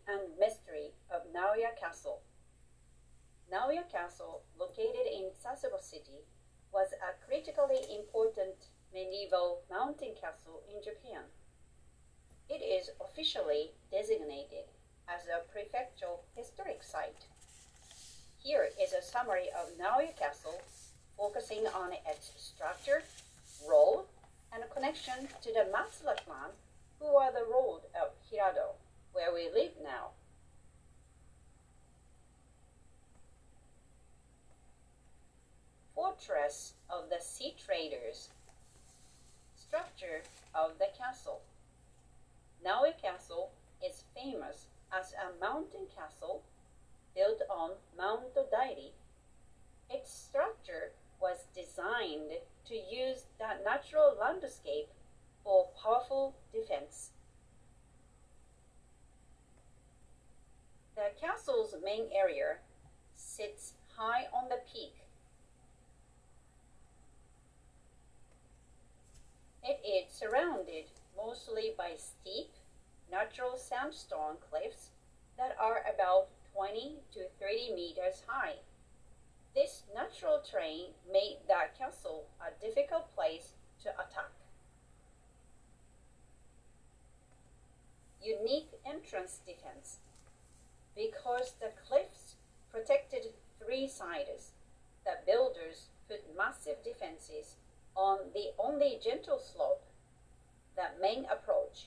and mystery of Naoya Castle. Naoya Castle, located in Sasebo City, was a critically important medieval mountain castle in Japan. It is officially designated as a Prefecture historic site. Here is a summary of Naoya Castle, focusing on its structure, role, and connection to the Matsura clan, who are the road of Hirado, where we live now. Fortress of the Sea Traders. Structure of the castle. Naoya Castle is famous as a mountain castle built on Mount Odairi. Its structure was designed to use the natural landscape for powerful defense. The castle's main area sits high on the peak. It is surrounded mostly by steep, natural sandstone cliffs that are about 20 to 30 meters high. This natural terrain made the castle a difficult place to attack. Unique entrance defense. Because the cliffs protected three sides, the builders put massive defenses on the only gentle slope, the main approach.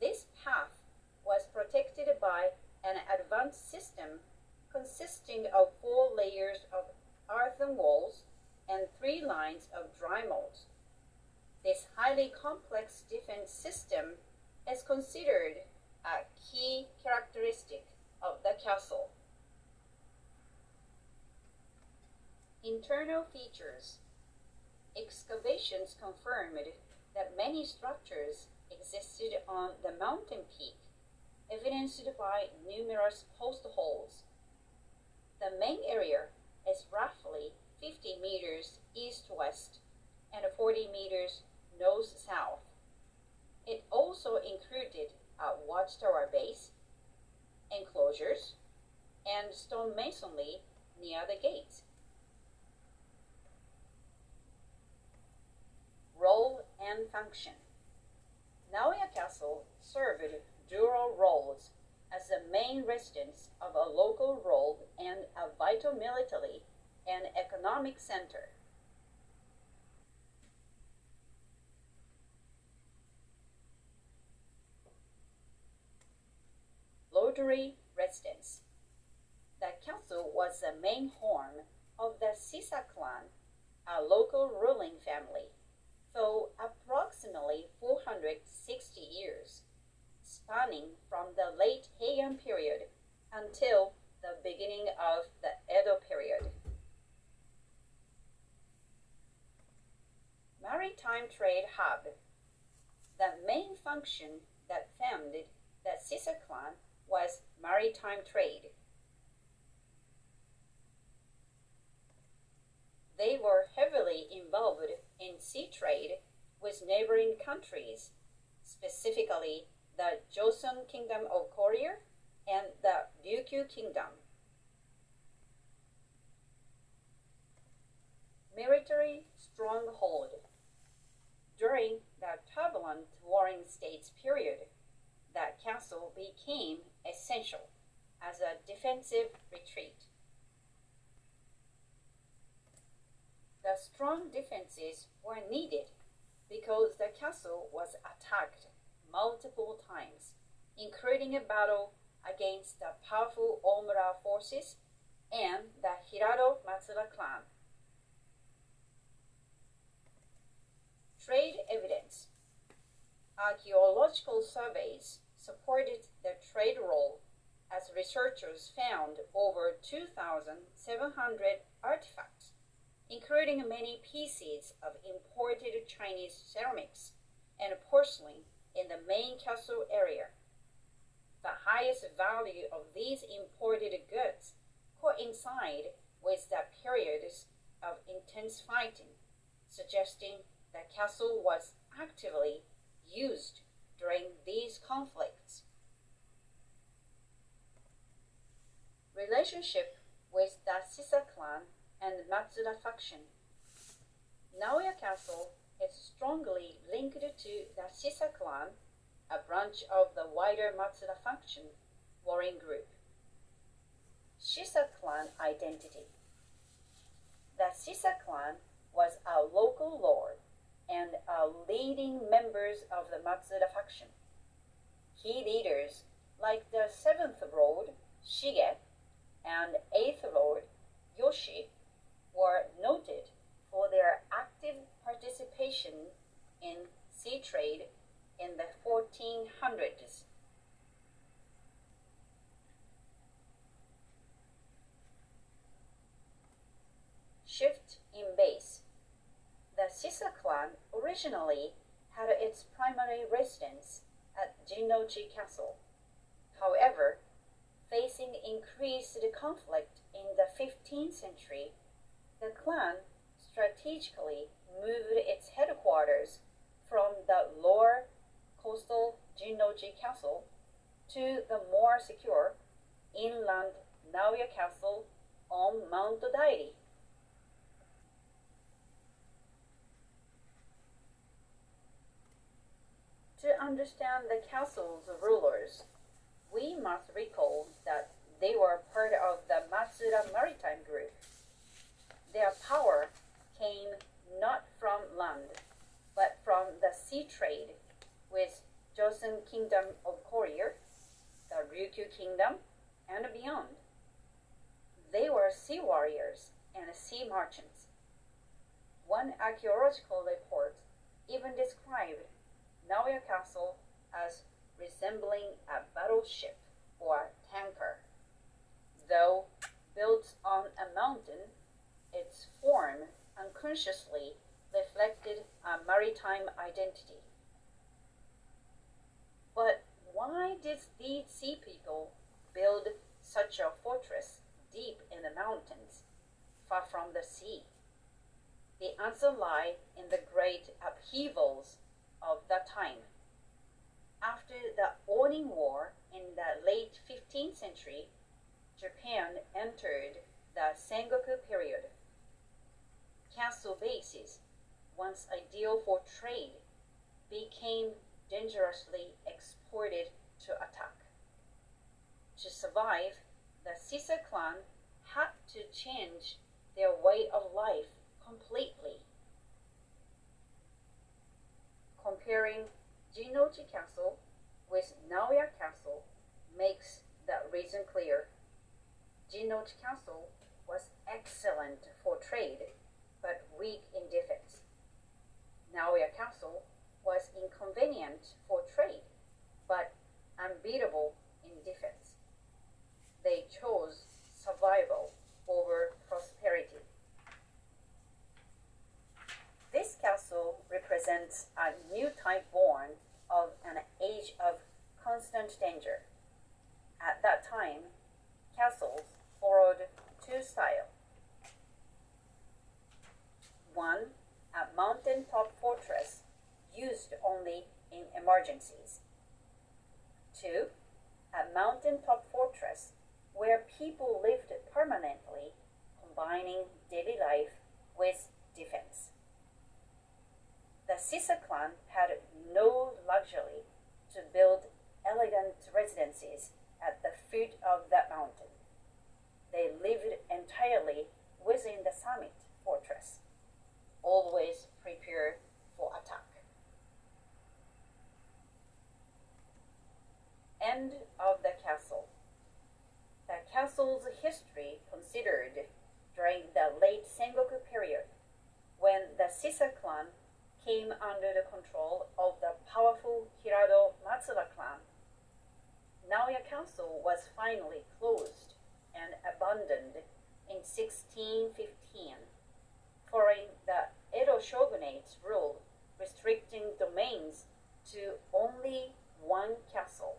This path was protected by an advanced system consisting of 4 layers of earthen walls and 3 lines of dry moats. This highly complex defense system is considered a key characteristic of the castle. Internal features. Excavations confirmed that many structures existed on the mountain peak, evidenced by numerous post holes. The main area is roughly 50 meters east-west and 40 meters north-south. It also included a watchtower base, enclosures, and stone masonry near the gates. Role and function. Naoya Castle served dual roles as the main residence of a local lord and a vital military and economic center. Lordly residence. The castle was the main home of the Sisa clan, a local ruling family, for approximately 460 years, spanning from the late Heian period until the beginning of the Edo period. Maritime trade hub. The main function that founded the Sisa clan was maritime trade. They were heavily involved in sea trade with neighboring countries, specifically the Joseon Kingdom of Korea and the Ryukyu Kingdom. Military stronghold. During the turbulent Warring States period, the castle became essential as a defensive retreat. The strong defenses were needed because the castle was attacked multiple times, including a battle against the powerful Omura forces and the Hirado Matsura clan. Trade evidence. Archaeological surveys supported the trade role as researchers found over 2,700 artifacts, including many pieces of imported Chinese ceramics and porcelain in the main castle area. The highest value of these imported goods coincide with the periods of intense fighting, suggesting the castle was actively used during these conflicts. Relationship with the Sisa clan and Matsuda faction. Naoya Castle is strongly linked to the Sisa clan, a branch of the wider Matsuda faction warring group. Shisa clan identity. The Sisa clan was a local lord and a leading members of the Matsuda faction. Key leaders like the 7th Lord, Shige, and 8th Lord, Yoshi, were noted for their active participation in sea trade in the 1400s. Shift in base. The Sisa clan originally had its primary residence at Jinnoji Castle. However, facing increased conflict in the 15th century, the clan strategically moved its headquarters from the lower coastal Jinnoji Castle to the more secure inland Naoya Castle on Mount Dairi. To understand the castle's rulers, we must recall that they were part of the Matsuda maritime group. Their power came not from land, but from the sea trade with Joseon Kingdom of Korea, the Ryukyu Kingdom, and beyond. They were sea warriors and sea merchants. One archaeological report even described Naoya Castle as resembling a battleship or tanker. Though built on a mountain, its form unconsciously reflected a maritime identity. But why did these sea people build such a fortress deep in the mountains, far from the sea? The answer lies in the great upheavals of that time. After the Onin War in the late 15th century, Japan entered the Sengoku period. Castle bases, once ideal for trade, became dangerously exported to attack. To survive, the Sisa clan had to change their way of life completely. Comparing Jinnoji Castle with Naoya Castle makes that reason clear. Jinnoji Castle was excellent for trade, but weak in defense. Naoya Castle was inconvenient for trade, but unbeatable in defense. They chose survival over prosperity. This castle represents a new type born of an age of constant danger. At that time, castles followed two styles. One, a mountaintop fortress used only in emergencies. Two, a mountaintop fortress where people lived permanently, combining daily life with defense. The Sisa clan had no luxury to build elegant residences at the foot of that mountain. They lived entirely within the summit fortress, always prepared for attack. End of the castle. The castle's history considered during the late Sengoku period, when the Sisa clan came under the control of the powerful Hirado Matsuda clan. Naoya Castle was finally closed and abandoned in 1615, following the Edo shogunate's rule restricting domains to only one castle.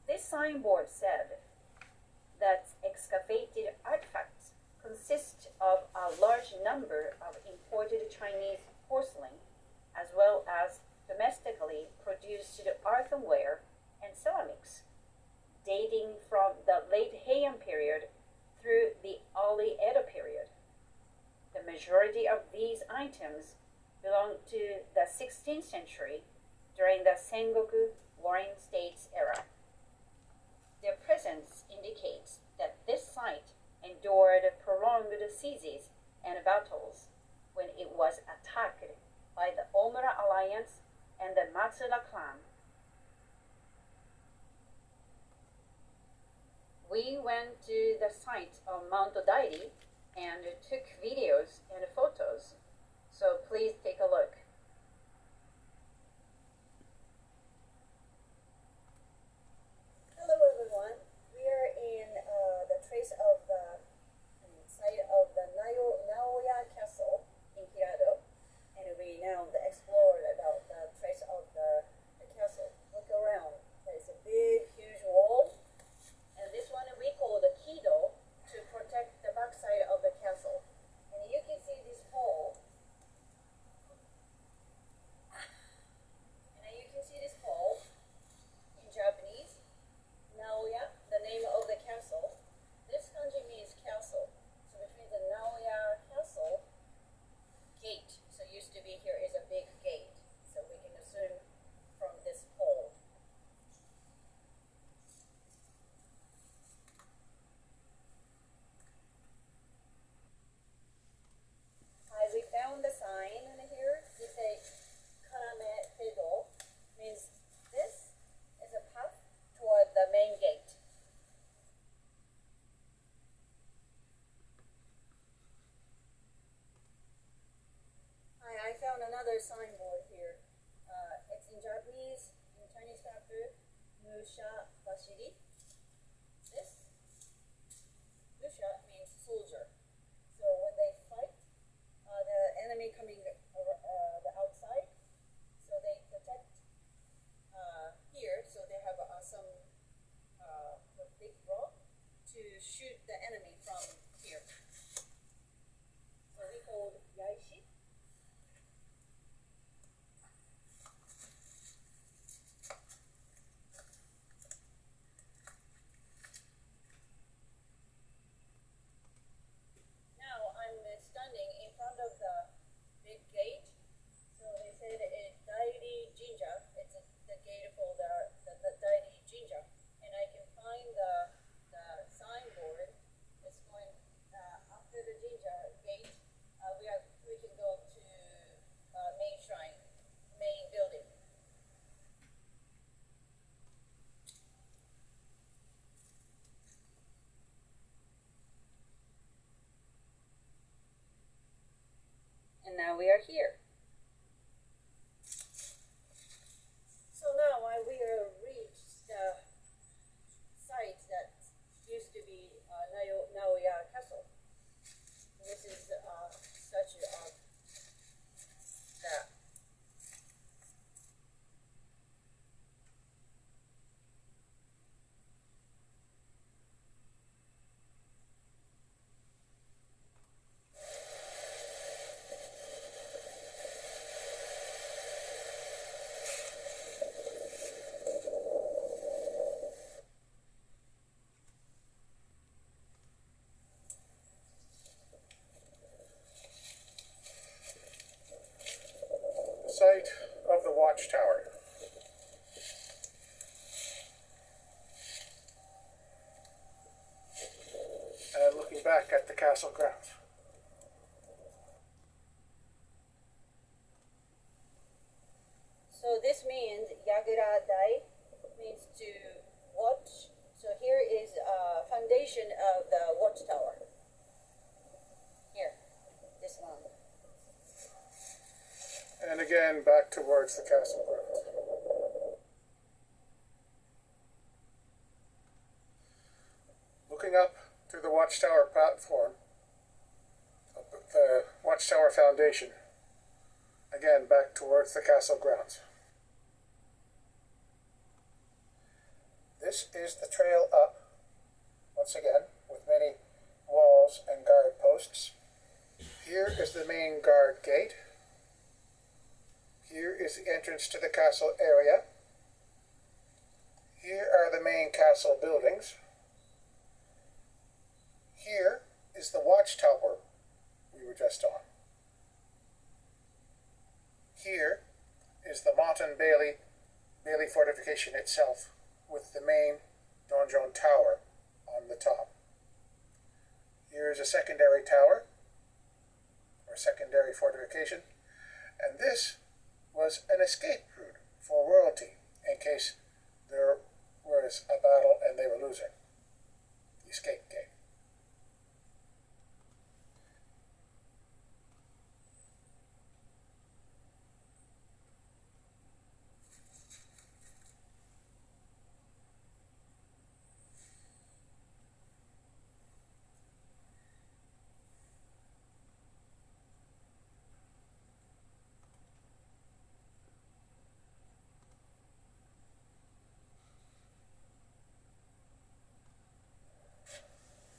This signboard said that excavated artifacts consist of a large number of imported Chinese porcelain, as well as domestically produced earthenware and ceramics, dating from the late Heian period through the early Edo period. The majority of these items belong to the 16th century during the Sengoku Warring States era. Their presence indicates that this site endured prolonged sieges and battles when it was attacked by the Omura alliance and the Matsuda clan. We went to the site of Mount Dairi and took videos and photos, so please take a look. Hello everyone. We are in the trace of the site of the Naoya Castle in Hirado, and we now explored about the trace of the castle. Look around. There's a big, huge wall, and this one we call the Kido to protect the backside of the castle. And you can see this hole. And you can see this hole in Japanese. Naoya, the name of the castle. This kanji means castle. So between the Naoya castle gate, so used to be here is a big gate. So we can assume from this hole. Hi, we found the sign in here. We say Karame Tedo, means this is a path toward the main gate. Hi, I found another signboard here. It's in Japanese, in Chinese character, Musha Bashiri. This, Musha means soldier. So when they fight, the enemy coming the outside, so they protect here, so they have some big rock to shoot the enemy from here. So we call it Yaishi. Now I'm standing in front of the big gate. So they said it's Dairi Jinja. It's the gate for the Dairi Jinja. And I can find the signboard. It's going after the Jinja gate. We can go to main shrine, main building. And now we are here. So now we have reached the site that used to be Naoya Castle. This is statue of that. Site of the watchtower. And looking back at the castle grounds. So this means Yagura Dai means to watch. So here is a foundation of the watchtower. Here, this one. And again, back towards the castle grounds. Looking up to the watchtower platform, the watchtower foundation. Again, back towards the castle grounds. This is the trail up, once again, with many walls and guard posts. Here is the main guard gate. Here is the entrance to the castle area. Here are the main castle buildings. Here is the watchtower we were just on. Here is the Mountain Bailey fortification itself, with the main donjon tower on the top. Here is a secondary tower, or secondary fortification, and this was an escape route for royalty in case there was a battle and they were losing. The escape gate.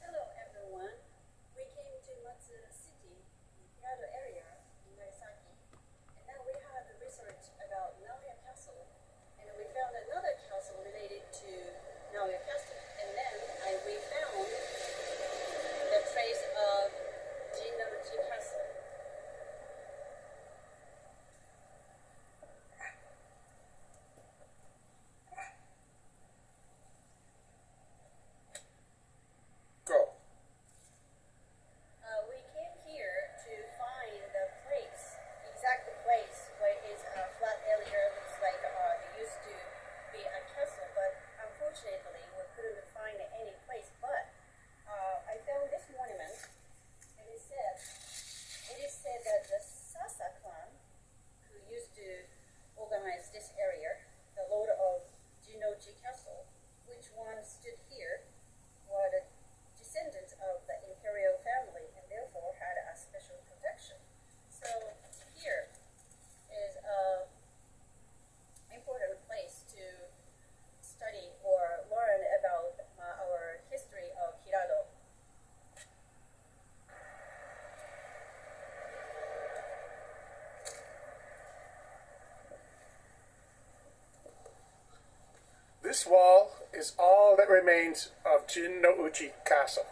Hello everyone. We came to Matsu City, in Hirado area in Nagasaki, and now we had research about Naoya Castle, and we found another castle related to Naoya Castle, and then we found the trace of Jinnoji Castle. Go. We came here to find the place, exact place where it's a flat area, looks like it used to be a castle, but unfortunately we couldn't find any place. But I found this monument, and it is said that the Sasa clan, who used to organize this area, the lord of Jinnoji Castle, which once stood here, were the descendants of the imperial family and therefore had a special protection. So here is a important place to study or learn about our history of Hirado. This wall is all that remains of Jinnoji Castle.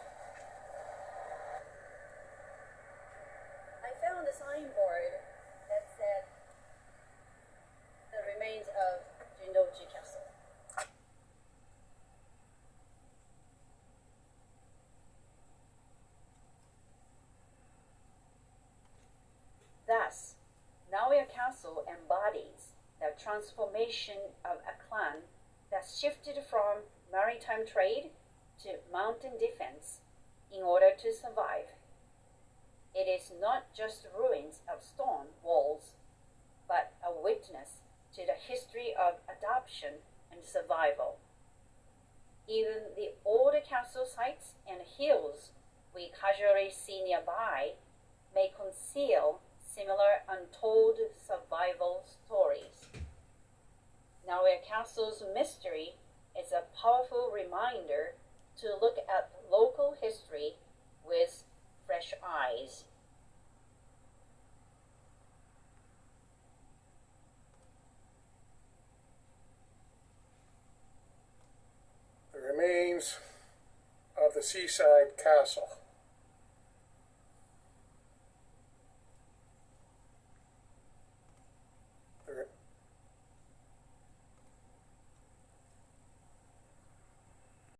I found a signboard that said the remains of Jinnoji Castle. Thus, Naoya Castle embodies the transformation of a clan that shifted from maritime trade to mountain defense in order to survive. It is not just ruins of stone walls, but a witness to the history of adoption and survival. Even the older castle sites and hills we casually see nearby may conceal similar untold survival stories. Naoya Castle's mystery is a powerful reminder to look at local history with fresh eyes. The remains of the seaside castle.